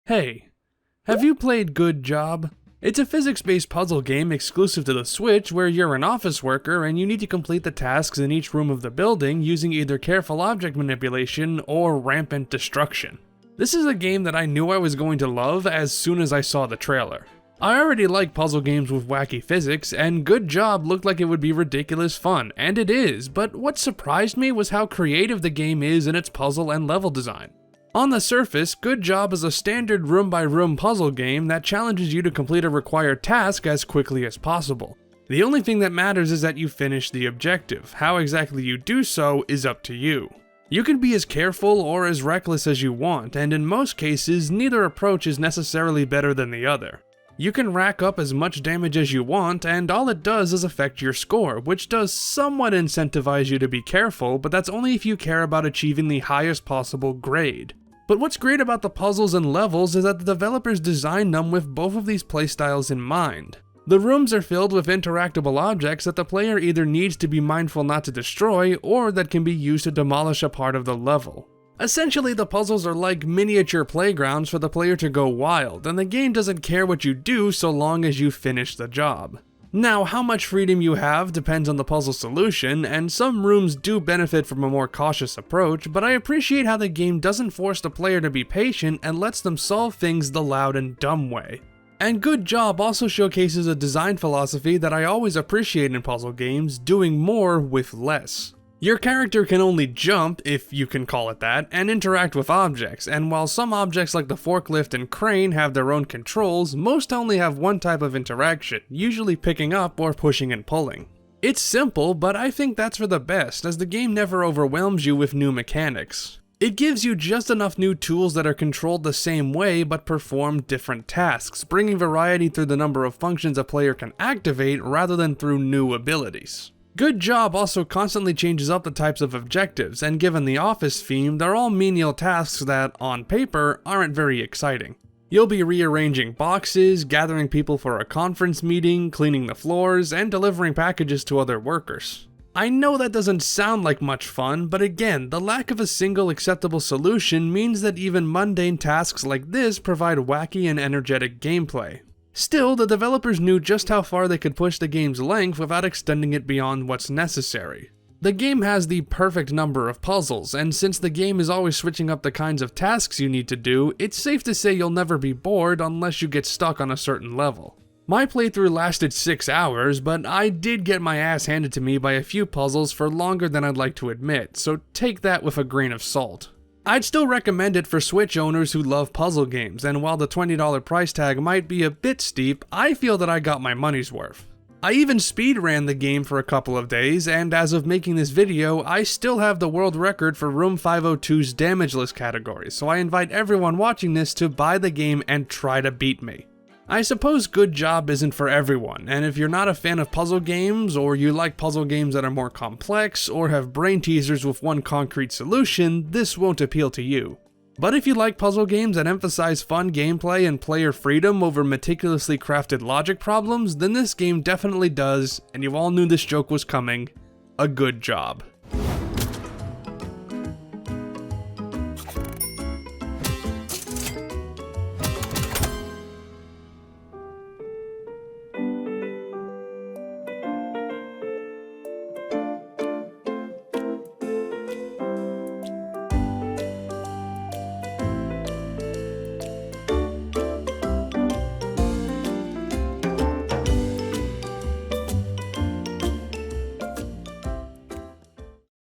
Hey, have you played Good Job? It's a physics-based puzzle game exclusive to the Switch where you're an office worker and you need to complete the tasks in each room of the building using either careful object manipulation or rampant destruction. This is a game that I knew I was going to love as soon as I saw the trailer. I already like puzzle games with wacky physics, and Good Job looked like it would be ridiculous fun, and it is, but what surprised me was how creative the game is in its puzzle and level design. On the surface, Good Job is a standard room-by-room puzzle game that challenges you to complete a required task as quickly as possible. The only thing that matters is that you finish the objective. How exactly you do so is up to you. You can be as careful or as reckless as you want, and in most cases, neither approach is necessarily better than the other. You can rack up as much damage as you want, and all it does is affect your score, which does somewhat incentivize you to be careful, but that's only if you care about achieving the highest possible grade. But what's great about the puzzles and levels is that the developers designed them with both of these playstyles in mind. The rooms are filled with interactable objects that the player either needs to be mindful not to destroy, or that can be used to demolish a part of the level. Essentially, the puzzles are like miniature playgrounds for the player to go wild, and the game doesn't care what you do so long as you finish the job. Now, how much freedom you have depends on the puzzle solution, and some rooms do benefit from a more cautious approach, but I appreciate how the game doesn't force the player to be patient and lets them solve things the loud and dumb way. And Good Job also showcases a design philosophy that I always appreciate in puzzle games, doing more with less. Your character can only jump, if you can call it that, and interact with objects, and while some objects like the forklift and crane have their own controls, most only have one type of interaction, usually picking up or pushing and pulling. It's simple, but I think that's for the best, as the game never overwhelms you with new mechanics. It gives you just enough new tools that are controlled the same way but perform different tasks, bringing variety through the number of functions a player can activate rather than through new abilities. Good Job also constantly changes up the types of objectives, and given the office theme, they're all menial tasks that, on paper, aren't very exciting. You'll be rearranging boxes, gathering people for a conference meeting, cleaning the floors, and delivering packages to other workers. I know that doesn't sound like much fun, but again, the lack of a single acceptable solution means that even mundane tasks like this provide wacky and energetic gameplay. Still, the developers knew just how far they could push the game's length without extending it beyond what's necessary. The game has the perfect number of puzzles, and since the game is always switching up the kinds of tasks you need to do, it's safe to say you'll never be bored unless you get stuck on a certain level. My playthrough lasted 6 hours, but I did get my ass handed to me by a few puzzles for longer than I'd like to admit, so take that with a grain of salt. I'd still recommend it for Switch owners who love puzzle games, and while the $20 price tag might be a bit steep, I feel that I got my money's worth. I even speedran the game for a couple of days, and as of making this video, I still have the world record for Room 502's damageless category, so I invite everyone watching this to buy the game and try to beat me. I suppose Good Job isn't for everyone, and if you're not a fan of puzzle games, or you like puzzle games that are more complex, or have brain teasers with one concrete solution, this won't appeal to you. But if you like puzzle games that emphasize fun gameplay and player freedom over meticulously crafted logic problems, then this game definitely does, and you all knew this joke was coming, a good job.